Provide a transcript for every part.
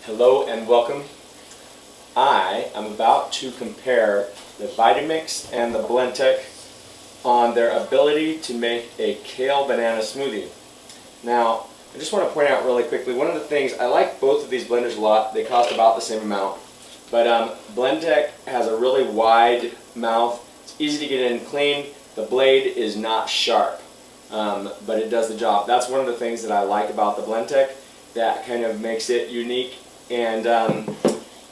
Hello and welcome. I am about to compare the Vitamix and the Blendtec on their ability to make a kale banana smoothie. Now, I just want to point out really quickly, one of the things, I like both of these blenders a lot. They cost about the same amount. But Blendtec has a really wide mouth. It's easy to get in clean. The blade is not sharp, but it does the job. That's one of the things that I like about the Blendtec. That kind of makes it unique. And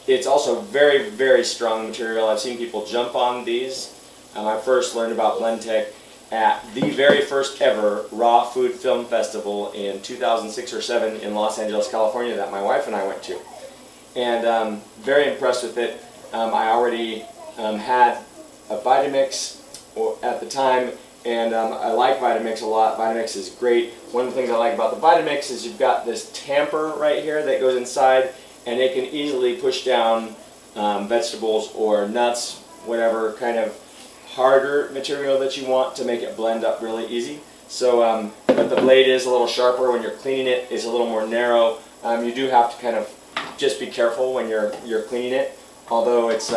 it's also very, very strong material. I've seen people jump on these. I first learned about Blendtec at the very first ever Raw Food Film Festival in 2006 or 7 in Los Angeles, California that my wife and I went to. And very impressed with it. I already had a Vitamix at the time, and I like Vitamix a lot. Vitamix is great. One of the things I like about the Vitamix is you've got this tamper right here that goes inside, and it can easily push down vegetables or nuts, whatever kind of harder material that you want to make it blend up really easy. So, but the blade is a little sharper when you're cleaning it. It's a little more narrow. You do have to kind of just be careful when you're cleaning it, although it's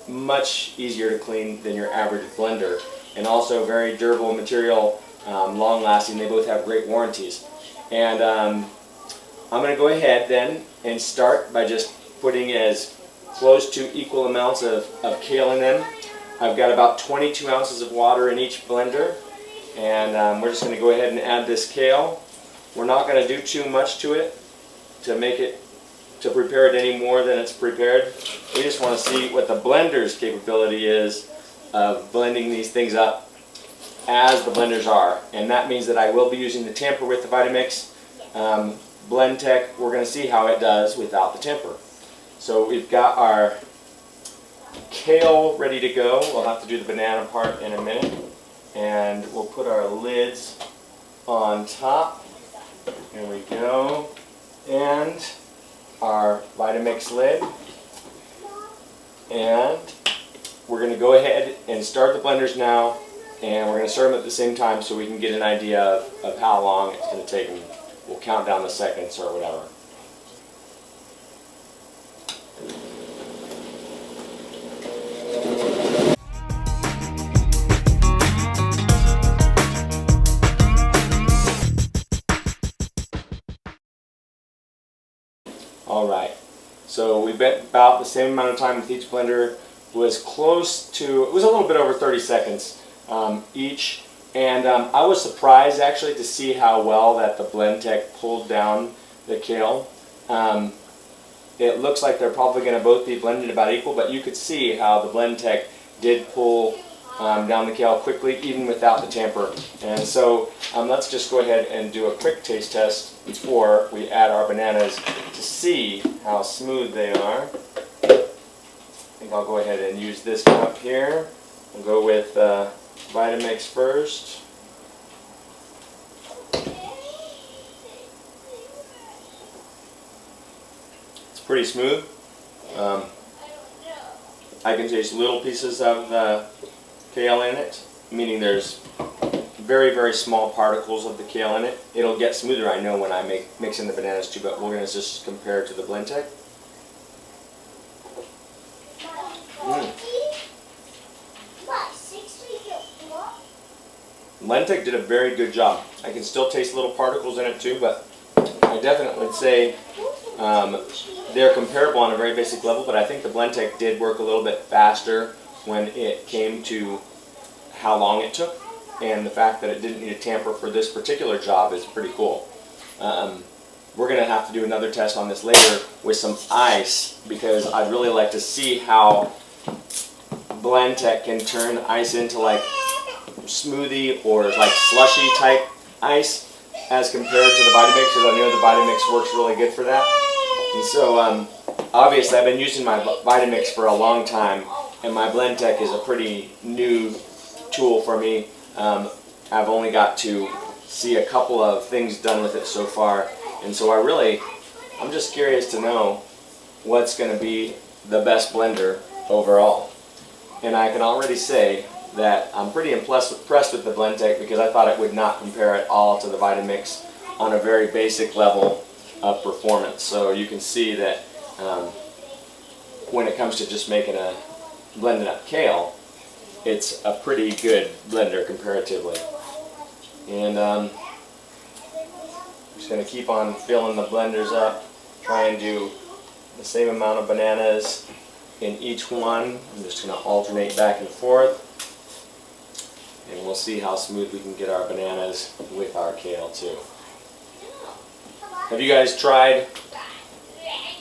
much easier to clean than your average blender, and also very durable material, long lasting. They both have great warranties. And I'm going to go ahead then and start by just putting as close to equal amounts of kale in them. I've got about 22 ounces of water in each blender, and we're just going to go ahead and add this kale. We're not going to do too much to it to prepare it any more than it's prepared. We just want to see what the blender's capability is of blending these things up as the blenders are, and that means that I will be using the tamper with the Vitamix. Blendtec, we're going to see how it does without the tamper. So we've got our kale ready to go. We'll have to do the banana part in a minute, and we'll put our lids on top. Here we go, and our Vitamix lid, and we're going to go ahead and start the blenders now, and we're going to start them at the same time so we can get an idea of how long it's going to take, and we'll count down the seconds or whatever. Alright, so we bet about the same amount of time with each blender. It was a little bit over 30 seconds each, and I was surprised actually to see how well that the Blendtec pulled down the kale. It looks like they're probably going to both be blended about equal, but you could see how the Blendtec did pull down the kale quickly even without the tamper. And so let's just go ahead and do a quick taste test before we add our bananas to see how smooth they are. I think I'll go ahead and use this cup here. We'll go with Vitamix first. It's pretty smooth. I can taste little pieces of the kale in it, meaning there's very, very small particles of the kale in it. It'll get smoother, I know, when I mix in the bananas too, but we're going to just compare it to the Blendtec. Blendtec did a very good job. I can still taste little particles in it too, but I definitely would say they're comparable on a very basic level, but I think the Blendtec did work a little bit faster when it came to how long it took, and the fact that it didn't need a tamper for this particular job is pretty cool. We're going to have to do another test on this later with some ice, because I'd really like to see how Blendtec can turn ice into like smoothie or like slushy type ice as compared to the Vitamix, because I know the Vitamix works really good for that. And so obviously I've been using my Vitamix for a long time, and my Blendtec is a pretty new tool for me. I've only got to see a couple of things done with it so far, and so I'm just curious to know what's going to be the best blender overall. And I can already say that I'm pretty impressed with the Blendtec, because I thought it would not compare at all to the Vitamix on a very basic level of performance. So you can see that when it comes to just making a blending up kale, it's a pretty good blender comparatively. And I'm just going to keep on filling the blenders up, try and do the same amount of bananas in each one. I'm just going to alternate back and forth, and we'll see how smooth we can get our bananas with our kale too. Have you guys tried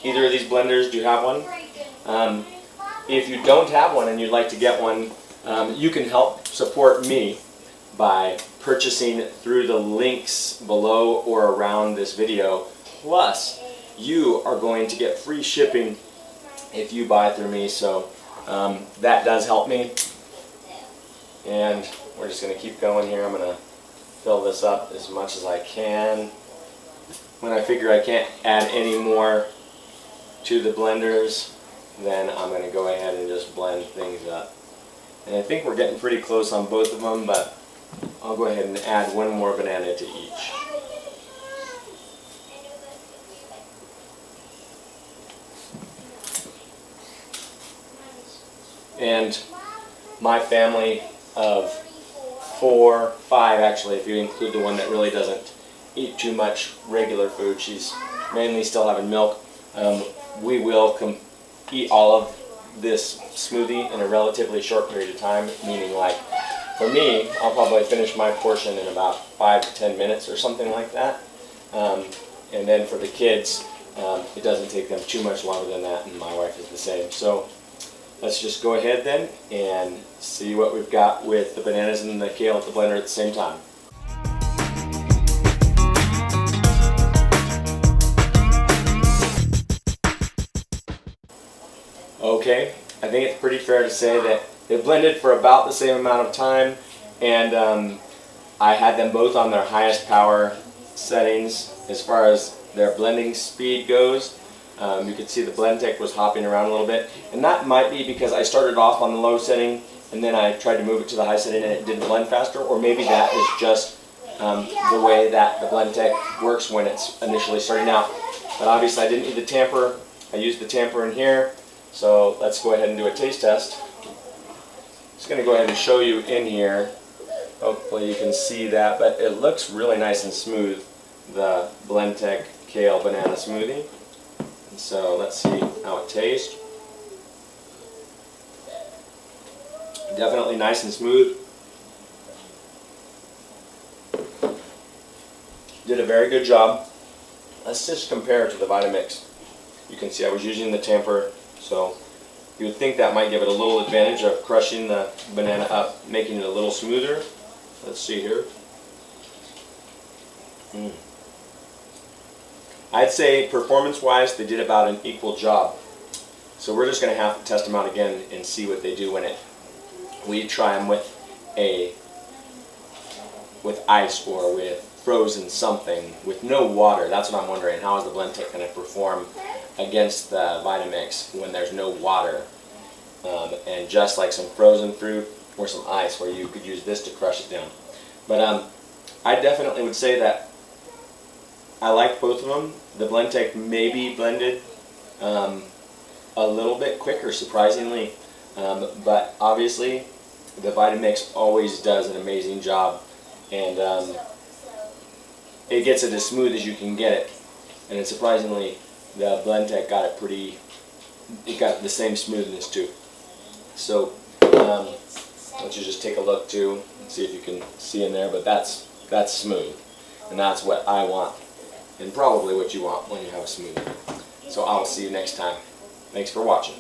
either of these blenders? Do you have one? If you don't have one and you'd like to get one, you can help support me by purchasing through the links below or around this video. Plus, you are going to get free shipping if you buy through me, so that does help me. And we're just going to keep going here. I'm going to fill this up as much as I can. When I figure I can't add any more to the blenders, then I'm going to go ahead and just blend things up. And I think we're getting pretty close on both of them, but I'll go ahead and add one more banana to each. And my family of 5 actually, if you include the one that really doesn't eat too much regular food, she's mainly still having milk, we will eat all of this smoothie in a relatively short period of time, meaning like for me, I'll probably finish my portion in about 5 to 10 minutes or something like that. And then for the kids, it doesn't take them too much longer than that, and my wife is the same. So let's just go ahead then and see what we've got with the bananas and the kale at the blender at the same time. Okay, I think it's pretty fair to say that they blended for about the same amount of time, and I had them both on their highest power settings as far as their blending speed goes. You could see the Blendtec was hopping around a little bit, and that might be because I started off on the low setting and then I tried to move it to the high setting and it didn't blend faster, or maybe that is just the way that the Blendtec works when it's initially starting out. But obviously I didn't need the tamper. I used the tamper in here, so let's go ahead and do a taste test. Just going to go ahead and show you in here. Hopefully you can see that, but it looks really nice and smooth, the Blendtec Kale Banana Smoothie. And so let's see how it tastes. Definitely nice and smooth. Did a very good job. Let's just compare it to the Vitamix. You can see I was using the tamper, so you would think that might give it a little advantage of crushing the banana up, making it a little smoother. Let's see here. I'd say performance-wise, they did about an equal job. So we're just going to have to test them out again and see what they do when we try them with ice or with frozen something with no water. That's what I'm wondering. How is the Blendtec going to perform against the Vitamix when there's no water? And just like some frozen fruit or some ice, where you could use this to crush it down. But I definitely would say that I like both of them. The Blendtec maybe blended a little bit quicker, surprisingly, but obviously the Vitamix always does an amazing job, and it gets it as smooth as you can get it. And it's surprisingly, the Blendtec got it it got the same smoothness too. So why don't you just take a look too and see if you can see in there, but that's smooth, and that's what I want, and probably what you want when you have a smoothie. So I'll see you next time. Thanks for watching.